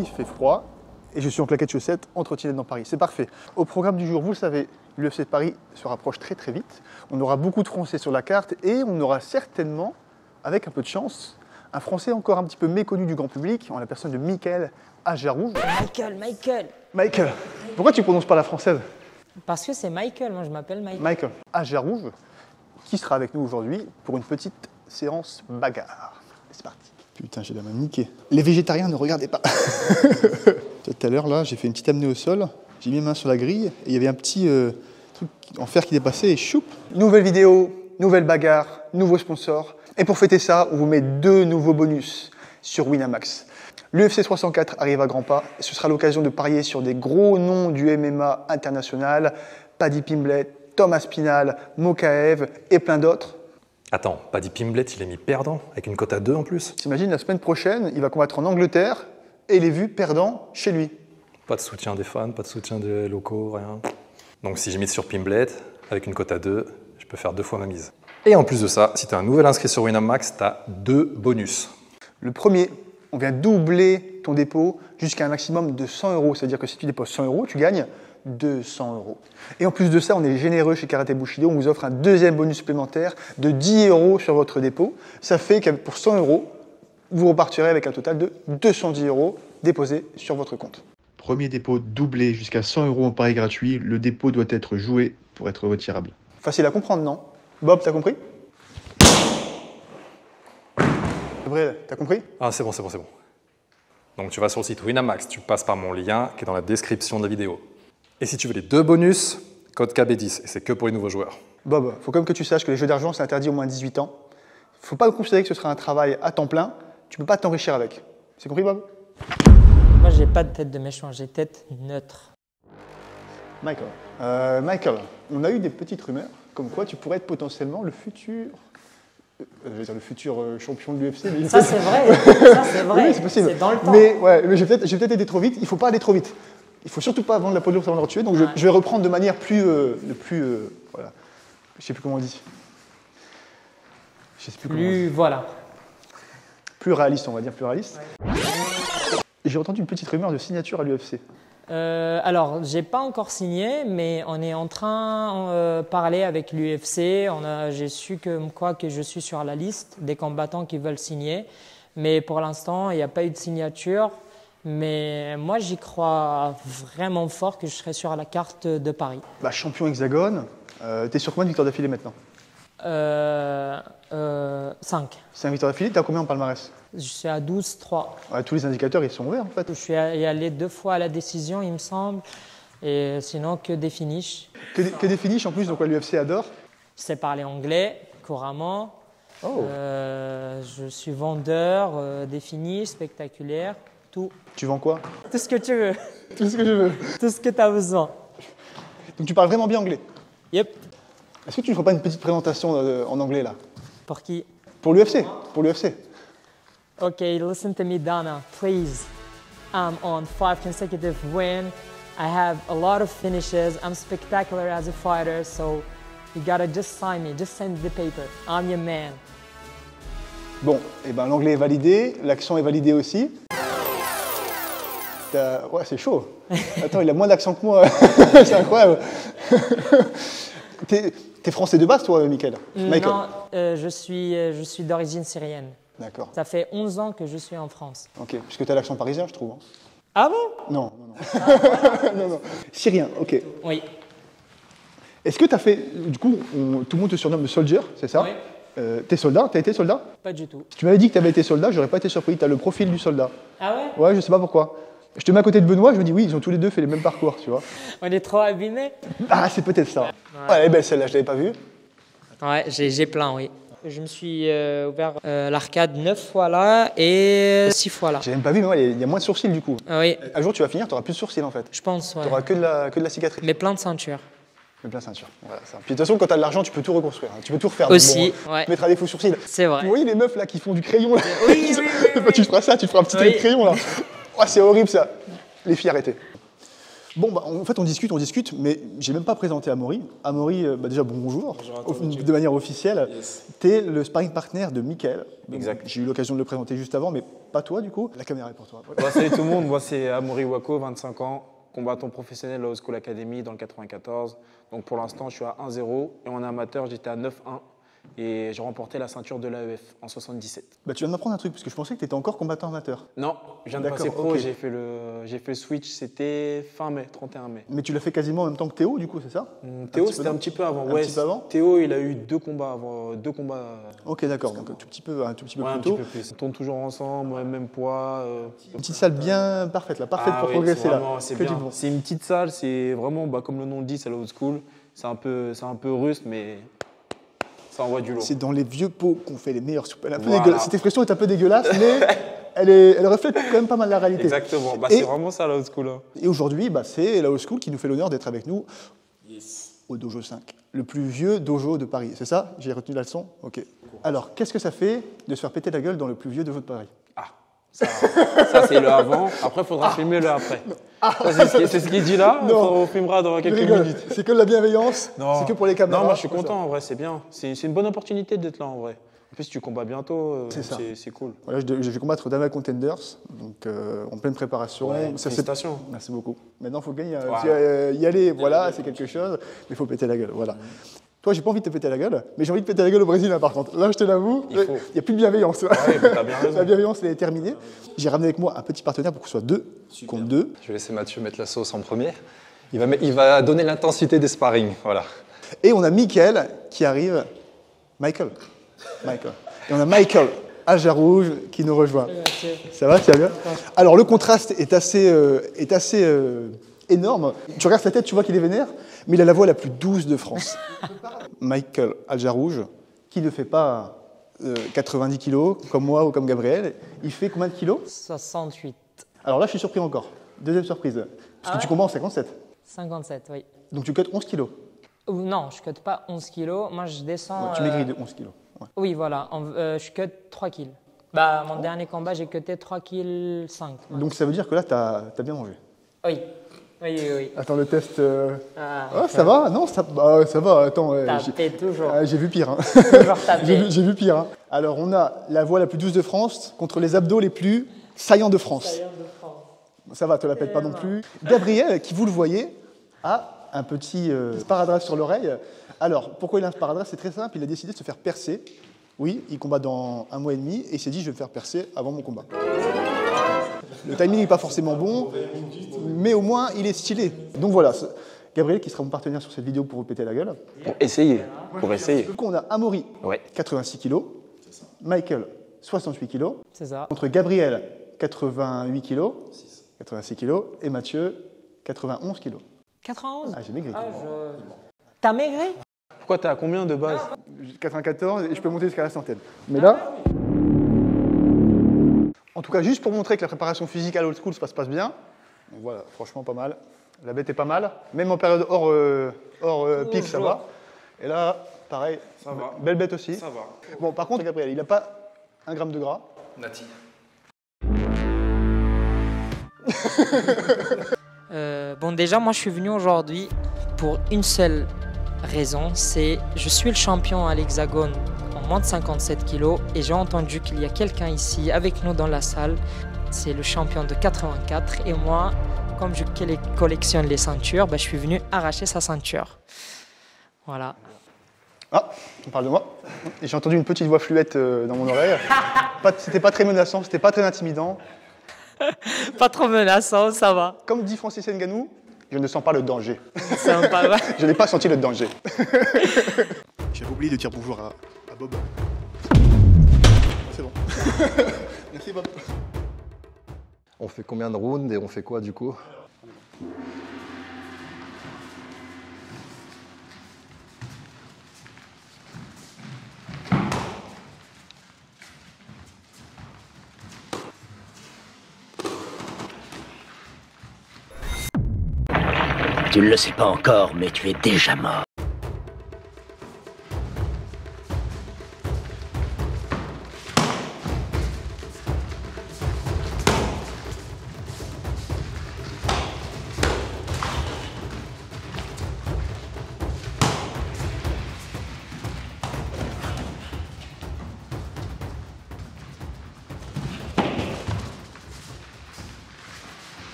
il fait froid et je suis en claquettes chaussettes en trottinette dans Paris. C'est parfait. Au programme du jour, vous le savez, l'UFC de Paris se rapproche très très vite. On aura beaucoup de Français sur la carte et on aura certainement, avec un peu de chance, un Français encore un petit peu méconnu du grand public, en la personne de Michael Ajarouge. Michael. Pourquoi tu ne prononces pas la française? Parce que c'est Michael, moi je m'appelle Michael. Michael Ajarouge, qui sera avec nous aujourd'hui pour une petite séance bagarre. C'est parti. Putain, j'ai la main niquée. Les végétariens, ne regardez pas. Tout à l'heure, là, j'ai fait une petite amenée au sol. J'ai mis ma main sur la grille et il y avait un petit truc en fer qui dépassait et choup. Nouvelle vidéo, nouvelle bagarre, nouveau sponsor. Et pour fêter ça, on vous met 2 nouveaux bonus sur Winamax. L'UFC 304 arrive à grands pas. Ce sera l'occasion de parier sur des gros noms du MMA international. Paddy Pimblett, Thomas Spinal, Mokaev et plein d'autres. Attends, Paddy Pimblett, il est mis perdant, avec une cote à 2 en plus. T'imagines, la semaine prochaine, il va combattre en Angleterre et il est vu perdant chez lui. Pas de soutien des fans, pas de soutien des locaux, rien. Donc si je mise sur Pimblett, avec une cote à 2, je peux faire 2 fois ma mise. Et en plus de ça, si tu as un nouvel inscrit sur Winamax, tu as 2 bonus. Le premier, on vient doubler ton dépôt jusqu'à un maximum de 100 €. C'est-à-dire que si tu déposes 100 €, tu gagnes 200 €. Et en plus de ça, on est généreux chez Karaté Bushido. On vous offre un deuxième bonus supplémentaire de 10 € sur votre dépôt. Ça fait que pour 100 €, vous repartirez avec un total de 210 € déposés sur votre compte. Premier dépôt doublé jusqu'à 100 € en pari gratuit. Le dépôt doit être joué pour être retirable. Facile à comprendre, non? Bob, t'as compris? Gabriel, t'as compris? Ah, c'est bon. Donc tu vas sur le site Winamax, tu passes par mon lien qui est dans la description de la vidéo. Et si tu veux les 2 bonus, code KB10, et c'est que pour les nouveaux joueurs. Bob, faut quand même que tu saches que les jeux d'argent, c'est interdit au moins de 18 ans. Faut pas considérer que ce sera un travail à temps plein. Tu peux pas t'enrichir avec. C'est compris, Bob? Moi j'ai pas de tête de méchant, j'ai tête neutre. Michael, on a eu des petites rumeurs comme quoi tu pourrais être potentiellement le futur... je vais dire le futur champion de l'UFC. Mais... Ça c'est vrai, Oui, c'est possible. C'est dans le temps. Mais j'ai peut-être été trop vite. Il faut pas aller trop vite. Il faut surtout pas vendre la peau de l'ours avant de le tuer. Donc je vais reprendre de manière plus... voilà. Je sais plus comment on dit. Je sais plus comment on dit. Voilà. Plus réaliste, on va dire plus réaliste. Ouais. J'ai entendu une petite rumeur de signature à l'UFC. Alors, j'ai pas encore signé, mais on est en train de parler avec l'UFC. J'ai su que je suis sur la liste des combattants qui veulent signer. Mais pour l'instant, il n'y a pas eu de signature. Mais moi, j'y crois vraiment fort que je serai sur la carte de Paris. Bah, champion hexagone, t'es sur combien de victoires d'affilée maintenant? 5. 5 victoires d'affilée, t'as combien en palmarès? Je suis à 12-3. Ouais, tous les indicateurs, ils sont ouverts en fait. Je suis allé 2 fois à la décision, il me semble. Et sinon, que des finishes. Que des finishes en plus, donc l'UFC adore. Je sais parler anglais couramment. Oh. Je suis vendeur, des finishes spectaculaires, tout. Tu vends quoi? Tout ce que tu veux. Tout ce que je veux. Tout ce que tu as besoin. Donc tu parles vraiment bien anglais? Yep. Est-ce que tu ne ferais pas une petite présentation en anglais là? Pour qui? Pour l'UFC. Pour l'UFC. Okay, listen to me, Donna, please. I'm on 5 consecutive wins. I have a lot of finishes. I'm spectacular as a fighter, so you gotta just sign me. Just send the paper. I'm your man. Bon, et ben l'anglais est validé, l'accent est validé aussi. Ouais, c'est chaud. Attends, il a moins d'accent que moi. C'est incroyable. T'es français de base, toi, Michael? Michael. Non, je suis d'origine syrienne. D'accord. Ça fait 11 ans que je suis en France. Ok, puisque tu as l'accent parisien, je trouve. Ah bon? Non. Non. Syrien, ok. Oui. Est-ce que tu as fait... Du coup, tout le monde te surnomme le soldier, c'est ça? Oui. T'es soldat? T'as été soldat? Pas du tout. Si tu m'avais dit que tu avais été soldat, j'aurais pas été surpris. T'as le profil du soldat. Ah ouais? Ouais, je sais pas pourquoi. Je te mets à côté de Benoît, je me dis oui, ils ont tous les deux fait les mêmes parcours, tu vois. On est trop abîmés? Ah, c'est peut-être ça. Ouais, elle est belle celle-là, je l'avais pas vue. Ouais, j'ai plein, oui. Je me suis ouvert l'arcade 9 fois là et 6 fois là. J'ai même pas vu, mais ouais, il y a moins de sourcils du coup. Oui. Un jour, tu vas finir, tu n'auras plus de sourcils en fait. Je pense, ouais. Tu n'auras que de la cicatrice. Mais plein de ceintures. Mais plein de ceinture. Voilà, ça. Puis de toute façon, quand tu as de l'argent, tu peux tout reconstruire. Hein. Tu peux tout refaire. Aussi, bon, ouais. Tu mettras des faux sourcils. C'est vrai. Vous voyez les meufs là qui font du crayon là? Oui. Tu feras ça, tu feras un petit trait de crayon là. Oh, c'est horrible ça. Les filles, arrêtez. Bon, bah, en fait, on discute, mais j'ai même pas présenté Amaury. Amaury, déjà, bonjour. Bonjour à toi, Mathieu. De manière officielle. Yes. Tu es le sparring partner de Mickaël. Exact. J'ai eu l'occasion de le présenter juste avant, mais pas toi, du coup. La caméra est pour toi. Voilà. Bon, salut tout le monde, moi c'est Amaury Wako, 25 ans, combattant professionnel à la Haute School Academy dans le 94. Donc pour l'instant, je suis à 1-0 et en amateur, j'étais à 9-1 et j'ai remporté la ceinture de l'AEF en 77. Bah, tu viens de m'apprendre un truc, parce que je pensais que tu étais encore combattant amateur. Non, je viens de D'accord, passer pro, ok. j'ai fait le switch, c'était fin mai, 31 mai. Mais tu l'as fait quasiment en même temps que Théo, du coup, c'est ça? Théo, petit peu c'était un petit peu avant. Un petit peu avant Théo, il a eu 2 combats avant, 2 combats. Ok, d'accord, donc un tout petit peu Ouais, plus un tôt. petit peu plus. On tourne toujours ensemble, ouais, même poids. Une petite salle bien parfaite, là, parfaite Ah pour oui, progresser, là. c'est Que du bien. bon. C'est une petite salle, c'est vraiment, comme le nom le dit, c'est la old school. C'est un peu russe, mais ça envoie du lourd. C'est dans les vieux pots qu'on fait les meilleures soupes. Elle est un peu Voilà. dégueulasse. Cette expression est un peu dégueulasse, mais elle reflète quand même pas mal la réalité. Exactement, Et- c'est vraiment ça la old school. Hein. Et aujourd'hui, c'est la Old School qui nous fait l'honneur d'être avec nous au Dojo 5, le plus vieux dojo de Paris. C'est ça? J'ai retenu la leçon? Ok. Alors, qu'est-ce que ça fait de se faire péter la gueule dans le plus vieux dojo de Paris? Ah, ça c'est le avant. Après, il faudra filmer le après. Ça, c'est ce qu'il dit là. Non. On filmera dans Je quelques rigole. minutes. C'est que de la bienveillance, Non. c'est que pour les caméras. Non, moi je suis content en vrai, c'est bien. C'est une bonne opportunité d'être là en vrai. En plus, tu combats bientôt, C'est ça. c'est cool. Voilà, je vais combattre Dama Contenders, donc en pleine préparation. Ouais, Ça, c'est- félicitations. Merci beaucoup. Maintenant, il faut gagner. Voilà. Y aller, voilà, c'est quelque chose, mais il faut péter la gueule. Voilà. Toi, j'ai pas envie de te péter la gueule, mais j'ai envie de péter la gueule au Brésil, hein, par contre. Là, je te l'avoue, Il il faut. n'y a plus de bienveillance. Ouais, mais t'as bien raison. La bienveillance, elle est terminée. J'ai ramené avec moi un petit partenaire pour qu'on soit deux contre deux. Je vais laisser Mathieu mettre la sauce en premier. Il va donner l'intensité des sparring. Voilà. Et on a Mickaël qui arrive. Michael. Et on a Michael, Alja Rouge, qui nous rejoint. Ça va, tu vas bien? Alors, le contraste est assez énorme. Tu regardes sa tête, tu vois qu'il est vénère, mais il a la voix la plus douce de France. Michael, Alja Rouge, qui ne fait pas 90 kilos, comme moi ou comme Gabriel. Il fait combien de kilos? 68. Alors là, je suis surpris encore. Deuxième surprise. Parce que tu combats en 57. 57, oui. Donc tu cut 11 kilos. Non, je ne cut pas 11 kilos. Moi, je descends. Ouais, tu maigris de 11 kilos. Ouais. Oui, voilà. Je cut 3 kilos. Bah, mon dernier combat, j'ai cuté 3 kg 5. Donc ça veut dire que là, tu as bien mangé. Oui. Oui. Attends, le test. Ah, Ça va? Non, ça va. Attends, ouais, tapé toujours. j'ai vu pire. Hein. Toujours tapé. J'ai vu pire. Hein. Alors, on a la voix la plus douce de France contre les abdos les plus saillants de France. Ça va, te la pète pas non plus. Gabriel, qui vous le voyez, a un petit sparadrap sur l'oreille. Alors, pourquoi il a un sparadrap? C'est très simple. Il a décidé de se faire percer. Oui, il combat dans 1 mois et demi et il s'est dit je vais me faire percer avant mon combat. Le timing n'est pas forcément bon, mais au moins il est stylé. Donc voilà, Gabriel qui sera mon partenaire sur cette vidéo pour vous péter la gueule. Pour essayer. Donc on a Amaury, Ouais. 86 kg, Michael, 68 kg, C'est ça. contre Gabriel, 88 kg, 86 kg, et Mathieu, 91 kg. 91. Ah, j'ai maigri. T'as maigri? Pourquoi t'es à combien de base? 94 et je peux monter jusqu'à la centaine. Mais là, en tout cas, juste pour montrer que la préparation physique à l'old school, ça se passe bien. Donc voilà, franchement pas mal. La bête est pas mal. Même en période hors pic, ça va. Et là, pareil, Ça va. belle bête aussi. Ça va. Bon, par contre, Gabriel, il n'a pas 1 gramme de gras. Nati. Bon, déjà, moi, je suis venu aujourd'hui pour une seule raison, c'est je suis le champion à l'Hexagone en moins de 57 kilos et j'ai entendu qu'il y a quelqu'un ici avec nous dans la salle, c'est le champion de 84 et moi, comme je collectionne les ceintures, je suis venu arracher sa ceinture. Voilà. Ah, on parle de moi. Et j'ai entendu une petite voix fluette dans mon oreille. C'était pas très menaçant, c'était pas très intimidant. Pas trop menaçant, ça va. Comme dit Francis Ngannou, je ne sens pas le danger. Sympa, ouais. Je n'ai pas senti le danger. J'avais oublié de dire bonjour à Bob. C'est bon. Merci Bob. On fait combien de rounds et on fait quoi du coup? Tu ne le sais pas encore, mais tu es déjà mort.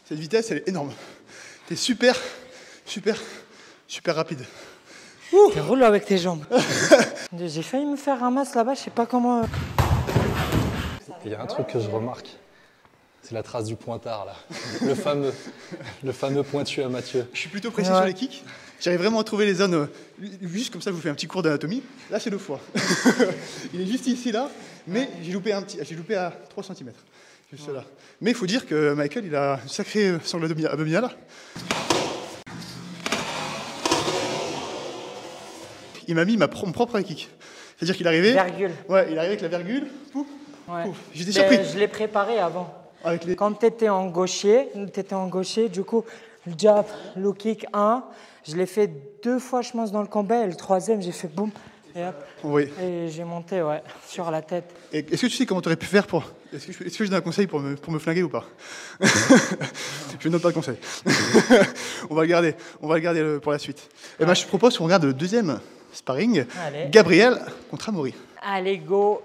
Cette vitesse, elle est énorme. T'es super rapide. Tu roules avec tes jambes. J'ai failli me faire ramasse là-bas, je sais pas comment. Il y a un truc que je remarque, c'est la trace du pointard là. Le fameux pointu à Mathieu. Je suis plutôt précis sur les kicks. J'arrive vraiment à trouver les zones. Juste comme ça, je vous fais un petit cours d'anatomie. Là, c'est le foie. Il est juste ici, là. Mais j'ai loupé à 3 cm. Juste là. Mais il faut dire que Michael, il a un sacré sangle abdominal là. Il m'a mis mon propre kick. C'est-à-dire qu'il arrivait. Virgule. Ouais, il arrivait avec la virgule. Pouf, Ouais. pouf. J'étais surpris. Je l'ai préparé avant. Avec les... Quand tu étais en gaucher, du coup, le jab, le kick 1, je l'ai fait 2 fois, je pense, dans le combat. Et le 3e, j'ai fait boum. Et hop. Oui. Et j'ai monté, ouais, sur la tête. Et est-ce que tu sais comment tu aurais pu faire pour... Est-ce que je donne un conseil pour me flinguer ou pas? Je ne donne pas de conseil. On va le garder pour la suite. Et ben, je te propose qu'on regarde le deuxième sparring. Allez. Gabriel contre Amaury. Allez, go.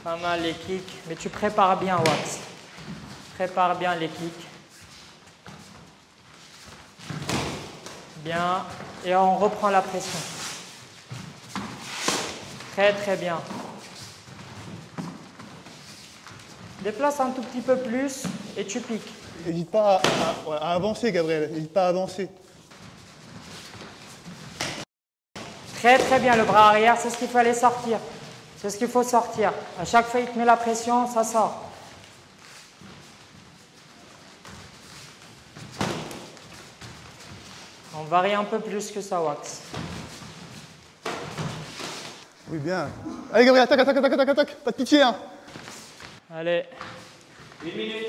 Pas mal les kicks, mais tu prépares bien, Wax. Prépare bien les kicks. Bien. Et on reprend la pression. Très, très bien. Déplace un tout petit peu plus et tu piques. N'hésite pas à avancer, Gabriel. N'hésite pas à avancer. Très, très bien. Le bras arrière, c'est ce qu'il fallait sortir. C'est ce qu'il faut sortir. À chaque fois, il te met la pression, ça sort. On varie un peu plus que ça, Wax. Oui, bien. Allez, Gabriel, attaque. Pas de pitié, hein. Allez. 1 minute.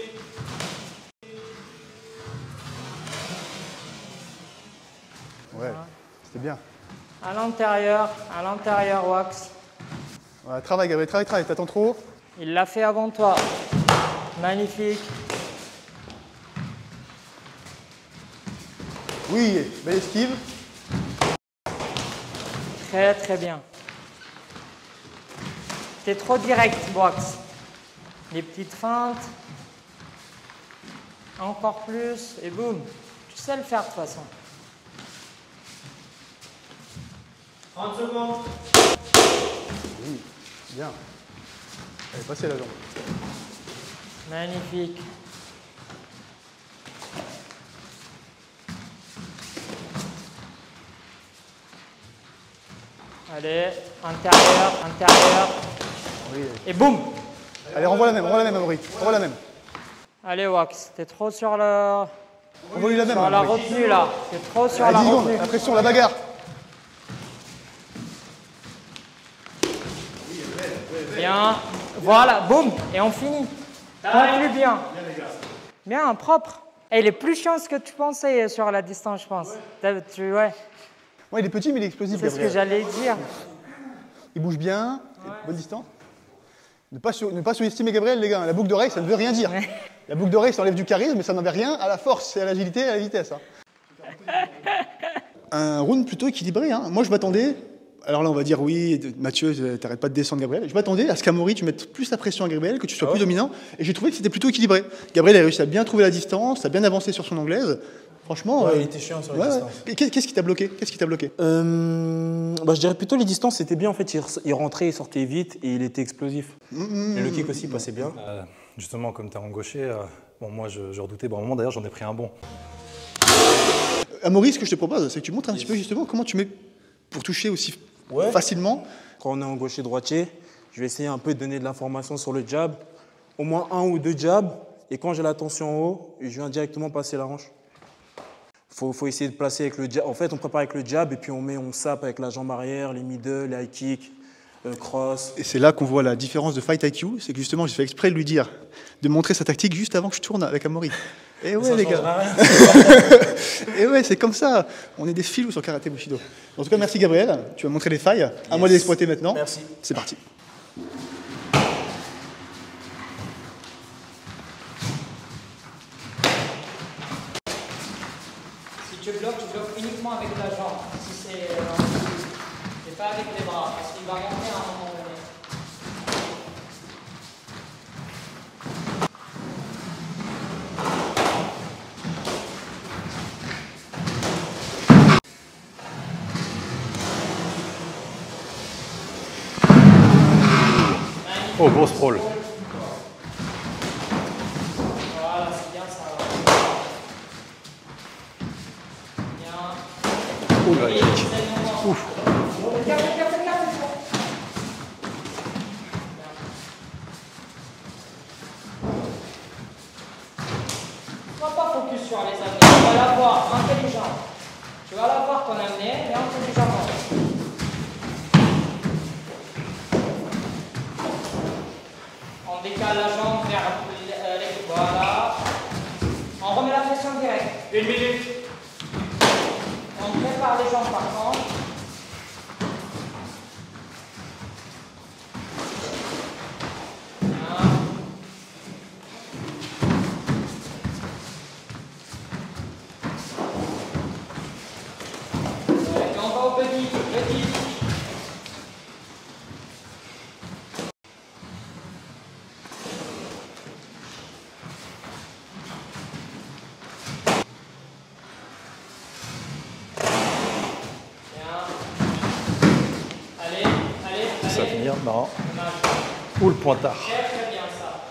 Ouais, c'était bien. À l'intérieur, Wax. Ouais, travaille, Gabriel, travaille. T'attends trop. Il l'a fait avant toi. Magnifique. Oui, belle esquive. Très, très bien. T'es trop direct, Wax. Les petites feintes. Encore plus. Et boum. Tu sais le faire de toute façon. 30 secondes. Oui, bien. Allez, passez la jambe. Magnifique. Allez, intérieur. Oui. Et boum. Allez, renvoie la même, Amaury. Renvoie la même. Allez, Wax, t'es trop sur la Renvoie-lui la même. sur la Amaury. retenue là. T'es trop sur Allez, la 10 secondes, retenue. la pression, la bagarre. Bien. Voilà, boum. Et on finit. Conclue bien. Bien, propre. Et il est plus chiant que tu pensais sur la distance, je pense. Ouais. Ouais, il est petit, mais il est explosif, C'est ce que Gabriel. j'allais dire. Il bouge bien, bonne distance. Ne pas sous-estimer Gabriel, les gars. La boucle d'oreille, ça ne veut rien dire. Ouais. La boucle d'oreille, ça enlève du charisme, mais ça n'enlève rien à la force, et à l'agilité et à la vitesse. Hein. Un round plutôt équilibré. Hein. Moi, je m'attendais... Alors là, on va dire, oui, Mathieu, t'arrêtes pas de descendre Gabriel. Je m'attendais à ce qu'Amaury, tu mettes plus la pression à Gabriel, que tu sois plus dominant. Et j'ai trouvé que c'était plutôt équilibré. Gabriel a réussi à bien trouver la distance, à bien avancer sur son anglaise. Franchement... il était chiant sur la distance. Qu'est-ce qui t'a bloqué? Je dirais plutôt les distances, c'était bien en fait. Il rentrait, il sortait vite et il était explosif. Et le kick aussi passait bien. Justement, comme tu es en gaucher, moi je redoutais. Bon, à un moment d'ailleurs, j'en ai pris un bon. Amaury, ce que je te propose, c'est que tu montres un petit peu justement comment tu mets pour toucher aussi facilement. Quand on est en gaucher-droitier, je vais essayer un peu de donner de l'information sur le jab. Au moins 1 ou 2 jabs. Et quand j'ai la tension en haut, je viens directement passer la hanche. Faut essayer de placer avec le jab. En fait, on prépare avec le jab et puis on sape avec la jambe arrière, les middle, les high kicks, cross. Et c'est là qu'on voit la différence de Fight IQ, c'est que justement, j'ai fait exprès de lui dire, de montrer sa tactique juste avant que je tourne avec Amaury. Et ouais, les gars. Et ouais, c'est comme ça. On est des filous sur Karaté Bushido. En tout cas, merci Gabriel. Tu vas montrer les failles. À moi de les exploiter maintenant. Merci. C'est parti. Si tu bloques uniquement avec la jambe. Si c'est C'est pas avec les bras, parce qu'il va monter à un moment donné. Oh, grosse prôle. Voilà, c'est bien ça. Bien. Ouh, là, il kick. Ouf. Sois pas focus sur les amenés. Tu vas l'avoir intelligent. Tu vas l'avoir ton amené, mais intelligemment. On décale la jambe vers les... Voilà. On remet la pression directe. 1 minute. On prépare les jambes par contre. Et on va au petit, petit. Ça va finir, marrant. Ou le pointard. Très très bien ça.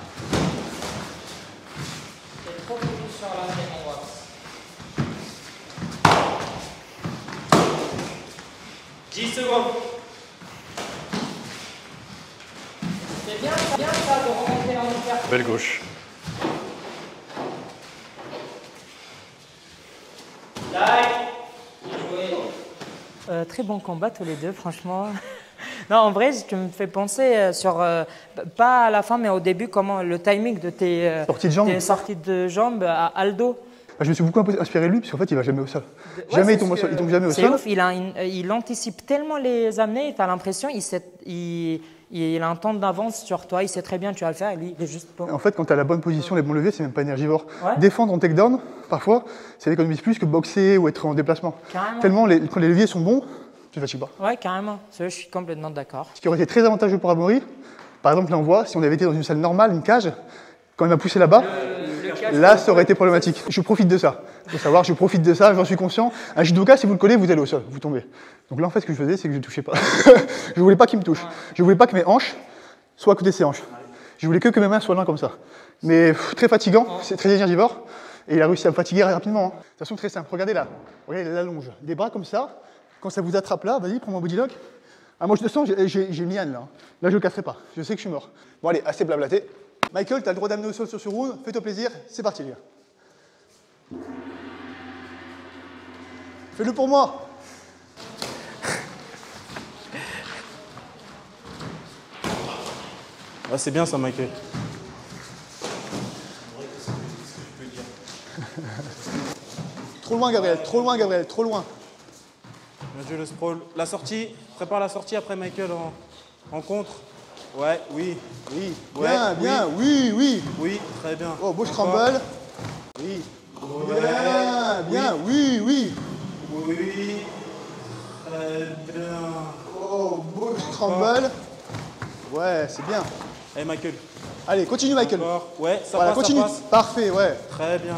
C'est trop focus sur l'amené mon box. C'est bien ça de remonter en hyper. Belle gauche. Très bon combat tous les deux, franchement. Non, en vrai, tu me fais penser sur, pas à la fin, mais au début, comment le timing de tes sorties de jambes à Aldo. Je me suis beaucoup inspiré de lui, parce qu'en fait, il va jamais au sol. Jamais il tombe au sol. Il tombe jamais au sol. C'est ouf, il anticipe tellement les amener, tu as l'impression il a un temps d'avance sur toi, il sait très bien tu vas le faire, et lui, il est juste pas. En fait, quand tu as la bonne position, les bons leviers, c'est même pas énergivore. Ouais. Défendre en takedown, parfois, ça économise plus que boxer ou être en déplacement. Carrément. Tellement, quand les leviers sont bons, tu ne fatigues pas. Ouais, carrément. Je suis complètement d'accord. Ce qui aurait été très avantageux pour Amaury, par exemple, là on voit, si on avait été dans une salle normale, une cage, quand il m'a poussé là-bas, là ça aurait été problématique. Je profite de ça. Il faut savoir, je profite de ça, j'en suis conscient. Un judoka, si vous le collez, vous allez au sol, vous tombez. Donc là en fait, ce que je faisais, c'est que je ne touchais pas. Je voulais pas qu'il me touche. Je voulais pas que mes hanches soient à côté de ses hanches. Je voulais que mes mains soient là comme ça. Mais très fatigant, c'est très énergivore. Et il a réussi à me fatiguer rapidement. De toute façon, très simple. Regardez là. Regardez la longe. Des bras comme ça. Quand ça vous attrape là, vas-y, prends mon body lock. Ah, moi je le sens, j'ai mis Anne là. Là, je le casserai pas. Je sais que je suis mort. Bon, allez, assez blablaté. Michael, tu as le droit d'amener au sol sur ce round. Fais-toi plaisir. C'est parti, les gars. Fais-le pour moi. Ah, c'est bien ça, Michael. Trop loin, Gabriel. Trop loin, Gabriel. Trop loin. Bien joué le sprawl. La sortie, prépare la sortie après Michael en contre. Ouais, oui. Oui. Ouais, Bien, bien. Oui, oui. Oui, très bien. Oh, beau Encore. scramble. Oui. Ouais. Bien, bien. Oui, oui. Oui. Très bien. Oh, beau scramble. Ouais, c'est bien. Allez, Michael. Allez, continue, Michael. Encore. Ouais, ça Voilà, passe, continue. ça passe. Parfait, ouais. Très bien.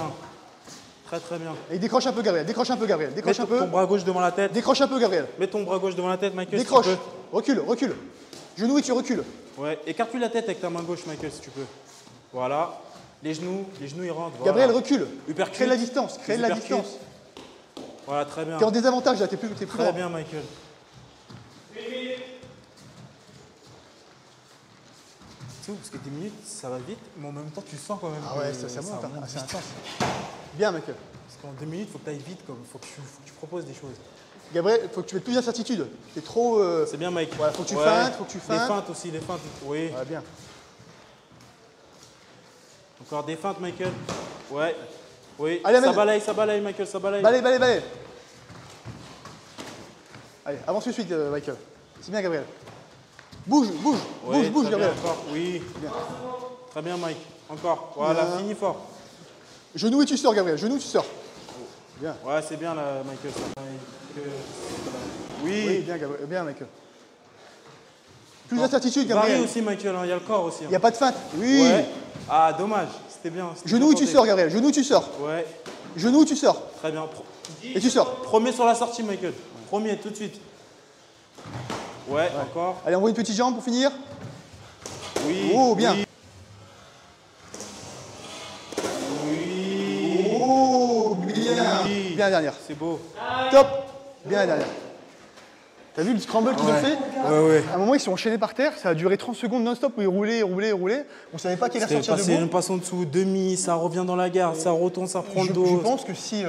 Très, très bien. Et décroche un peu, Gabriel. Décroche un peu, Gabriel. Mets Décroche un peu. ton bras gauche devant la tête. Décroche un peu, Gabriel. Mets ton bras gauche devant la tête, Michael, Décroche. si tu Recule, recule. Genou et tu recules. peux. Ouais, écarte-lui la tête avec ta main gauche, Michael, si tu peux. Voilà. Les genoux ils rentrent. Voilà. Gabriel, recule. Uppercut. Crée de la distance. Crée de la Uppercut. distance. Voilà, très bien. T'es en désavantage là, t'es plus Très grand. bien, Michael. C'est ouf, parce que 10 minutes, ça va vite, mais en même temps, tu sens quand même. Ah ouais, que ça monte, hein. Ah, c'est vite. intense. Bien, Michael. Parce qu'en 2 minutes, il faut que tu ailles vite, il faut que tu proposes des choses. Gabriel, faut que tu mettes plus d'incertitude. T'es trop. C'est bien, Mike. Voilà, faut que tu Ouais. feintes, faut que tu feintes. Les feintes aussi, les feintes. Oui. Voilà, bien. Encore des feintes, Michael. Ouais. Oui. Allez, amène. Ça balaye, Michael, ça balaye. Balai, balai, balai. Allez, avance tout de suite, Michael. C'est bien, Gabriel. Bouge, bouge, Oui, bouge, très bien, Gabriel. encore. Oui. Bien. Très bien, Mike. Encore. Voilà, Bien. finis fort. Genou et tu sors, Gabriel. Genou, tu sors. Bien. Ouais, c'est bien, là, Michael. Ça. Oui, bien, bien, Michael. Plus d'incertitude, Gabriel. Varie aussi, Michael, il y a le corps aussi. Il n'y a pas de feinte. Oui. Ouais. Ah, dommage. C'était bien. Genou, tu sors, Gabriel. Genou, tu sors. Ouais. Genou, tu sors. Très bien. Et tu sors. Premier sur la sortie, Michael. Premier, tout de suite. Ouais, encore. Allez, envoie une petite jambe pour finir. Oui. Oh, bien. Oui. Oh, bien. Oui. Bien la dernière. C'est beau. Top. Bien la dernière. T'as vu le scramble qu'ils ont fait? Ouais. À un moment, ils sont enchaînés par terre. Ça a duré 30 secondes non-stop où ils roulaient. On savait pas quelle heure sortir C'est debout. une passe en dessous, demi, ça revient dans la gare, ça retourne, ça prend le dos. Je pense que si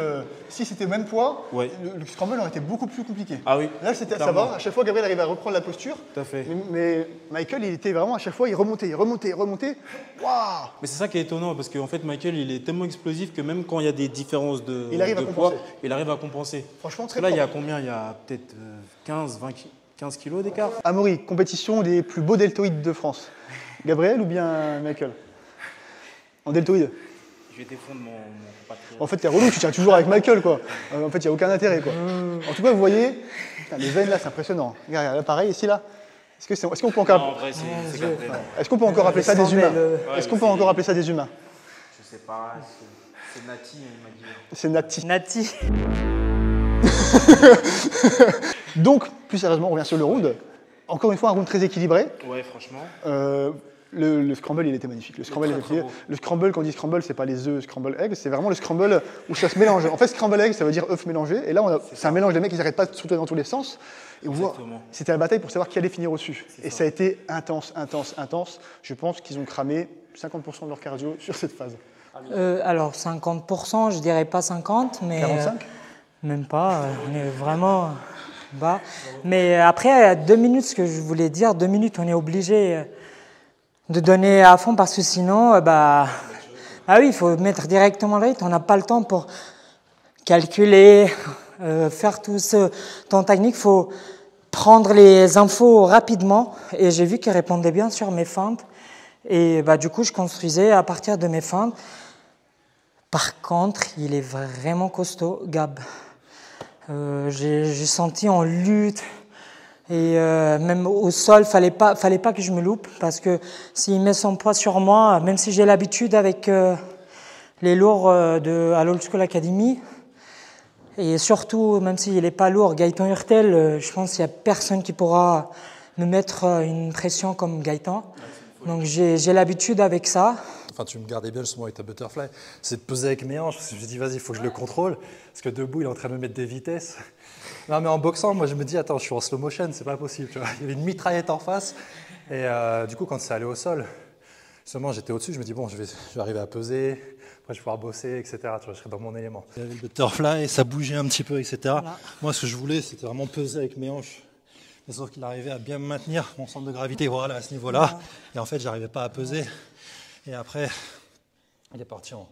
c'était le même poids, Ouais. le scramble aurait été beaucoup plus compliqué. Ah oui. Là, ça clairement. va. À chaque fois, Gabriel arrive à reprendre la posture. Tout à fait. Mais Michael, il était vraiment à chaque fois, il remontait. Waouh! Mais c'est ça qui est étonnant parce qu'en fait, Michael, il est tellement explosif que même quand il y a des différences de, Il arrive de à poids, compenser. il arrive à compenser. Franchement, Parce très que là, il y a propre. combien? Il y a peut-être 15 kilos d'écart. Amaury, compétition des plus beaux deltoïdes de France. Gabriel ou bien Michael? En deltoïde. Je vais défendre mon compatriote. En fait, t'es relou, tu tiens toujours avec Michael, quoi. En fait, il n'y a aucun intérêt, quoi. En tout cas, vous voyez, putain, les veines là, c'est impressionnant. Regarde, là, pareil, ici, là. Est-ce qu'on peut encore, Non, en vrai, c'est Gabriel. est-ce qu'on peut encore appeler ça des humains? Est-ce qu'on peut encore appeler ça des humains? Je sais pas, c'est Nati, il m'a dit. C'est Nati. Nati. Donc, plus sérieusement, on revient sur le round. Encore une fois, un round très équilibré. Ouais, franchement. Le scramble, il était magnifique. Le scramble, très beau. le scramble, quand on dit scramble, c'est pas les œufs scramble egg, c'est vraiment le scramble où ça se mélange. En fait, scramble egg, ça veut dire œuf mélangé. Et là, c'est un mélange des mecs, ils n'arrêtent pas de sauter dans tous les sens. Et on voit, c'était la bataille pour savoir qui allait finir au-dessus. Et ça a été intense. Je pense qu'ils ont cramé 50% de leur cardio sur cette phase. Alors 50%, je dirais pas 50, mais 45 même pas. On est vraiment bas. Mais après, 2 minutes, ce que je voulais dire, 2 minutes, on est obligé de donner à fond parce que sinon, oui, il faut mettre directement le rythme. On n'a pas le temps pour calculer, faire tout ce temps technique. Il faut prendre les infos rapidement. Et j'ai vu qu'il répondait bien sur mes feintes. Et du coup, je construisais à partir de mes feintes. Par contre, il est vraiment costaud, Gab. J'ai senti en lutte. Et même au sol, fallait pas que je me loupe parce que s'il met son poids sur moi, même si j'ai l'habitude avec les lourds à l'Old School Academy, et surtout, même s'il n'est pas lourd, Gaëtan Hurtel, je pense qu'il n'y a personne qui pourra me mettre une pression comme Gaëtan. Donc j'ai l'habitude avec ça. Enfin, tu me gardais bien justement avec ta butterfly, c'est de peser avec mes hanches. Parce que je me suis dit, vas-y, il faut que je le contrôle. Parce que debout, il est en train de me mettre des vitesses. Non, mais en boxant, moi, je me dis, attends, je suis en slow motion, c'est pas possible. Tu vois. Il y avait une mitraillette en face. Et du coup, quand c'est allé au sol, justement, j'étais au-dessus. Je me dis, bon, je vais arriver à peser. Après, je vais pouvoir bosser, etc. Tu vois, je serai dans mon élément. Il y avait le butterfly, ça bougeait un petit peu, etc. Voilà. Moi, ce que je voulais, c'était vraiment peser avec mes hanches. Mais sauf qu'il arrivait à bien maintenir mon centre de gravité, voilà, à ce niveau-là. Voilà. Et en fait, j'arrivais pas à peser. Et après, il est parti en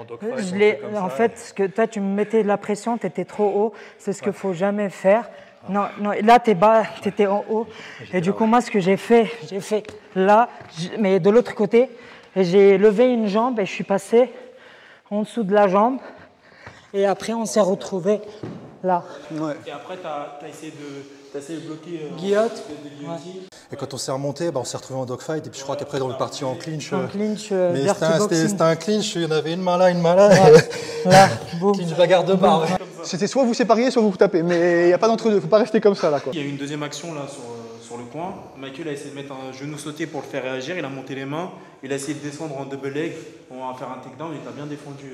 dogfight. En fait, ce que toi, tu me mettais de la pression, tu étais trop haut. C'est ce qu'il ne faut jamais faire. Non, là, tu es bas, tu étais en haut. Et du coup, moi, ce que j'ai fait là, mais de l'autre côté, et j'ai levé une jambe et je suis passé en dessous de la jambe. Et après, on s'est retrouvés là. Ouais. Et après, tu as essayé de bloquer Guillotte. Et quand on s'est remonté, on s'est retrouvé en dogfight. Et puis je crois qu'après, on est parti en clinch. En clinch, mais c'était un clinch, il y en avait une main là, une main là. Là, boum. Clinch bagarre de barre. C'était soit vous sépariez, soit vous vous tapez. Mais il n'y a pas d'entre-deux, il ne faut pas rester comme ça, là, quoi. Il y a eu une deuxième action là sur le coin. Michael a essayé de mettre un genou sauté pour le faire réagir. Il a monté les mains. Il a essayé de descendre en double leg. On va faire un takedown. Il t'a bien défendu.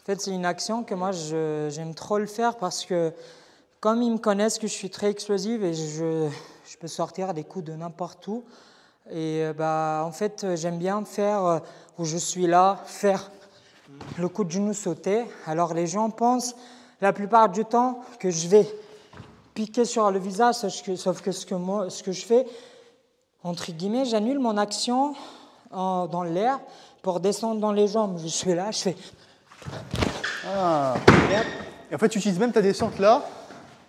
En fait, c'est une action que moi, j'aime trop le faire parce que comme ils me connaissent que je suis très explosive et je peux sortir des coups de n'importe où. Et en fait, j'aime bien faire où je suis là, faire le coup de genou sauté. Alors les gens pensent la plupart du temps que je vais piquer sur le visage, sauf que ce que je fais, entre guillemets, j'annule mon action dans l'air pour descendre dans les jambes. Je suis là, je fais... Ah. Et en fait, tu utilises même ta descente là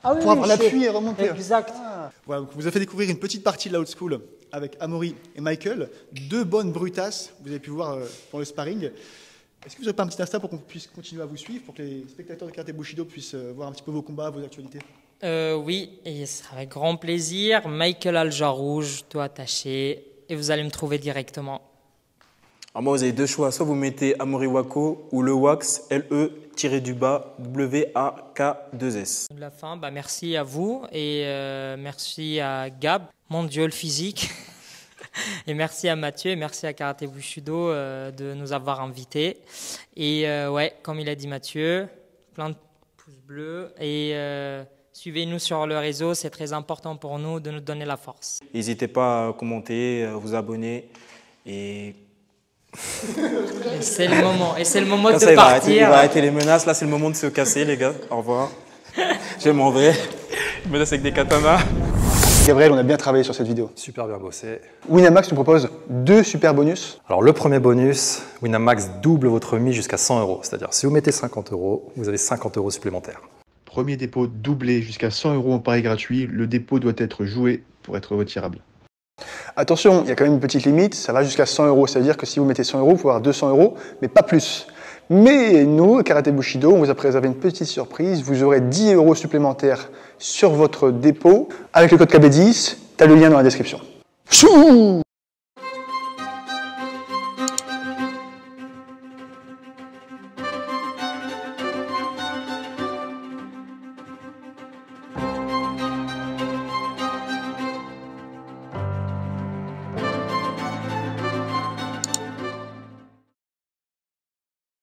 Ah oui, pour avoir l'appui et remonter. Exact. Ah. Voilà, donc vous avez fait découvrir une petite partie de la Old School avec Amaury et Michael. 2 bonnes brutasses, vous avez pu voir dans le sparring. Est-ce que vous n'avez pas un petit Insta pour qu'on puisse continuer à vous suivre, pour que les spectateurs de Karaté Bushido puissent voir un petit peu vos combats, vos actualités? Oui, et ce sera avec grand plaisir. Michael Aljarouge, tout attaché, et vous allez me trouver directement. Alors moi, vous avez deux choix. Soit vous mettez Amaury Wako ou le Wax, LE-WAK2S. De la fin, merci à vous et merci à Gab, mon dieu le physique. Et merci à Mathieu et merci à Karaté Bushido de nous avoir invités. Et ouais, comme il a dit Mathieu, plein de pouces bleus et suivez-nous sur le réseau, c'est très important pour nous de nous donner la force. N'hésitez pas à commenter, à vous abonner et c'est le moment. Et c'est le moment de il partir. Il va arrêter les menaces. Là, c'est le moment de se casser, les gars. Au revoir. Je m'en vais. Je me laisse avec des katanas. Gabriel, on a bien travaillé sur cette vidéo. Super bien bossé. Winamax nous propose 2 super bonus. Alors le premier bonus, Winamax double votre remise jusqu'à 100 €. C'est-à-dire si vous mettez 50 €, vous avez 50 € supplémentaires. Premier dépôt doublé jusqu'à 100 € en pari gratuit. Le dépôt doit être joué pour être retirable. Attention, il y a quand même une petite limite, ça va jusqu'à 100 €. Ça veut dire que si vous mettez 100 €, vous pouvez avoir 200 €, mais pas plus. Mais nous, Karaté Bushido, on vous a préservé une petite surprise. Vous aurez 10 € supplémentaires sur votre dépôt. Avec le code KB10, tu as le lien dans la description. Chou!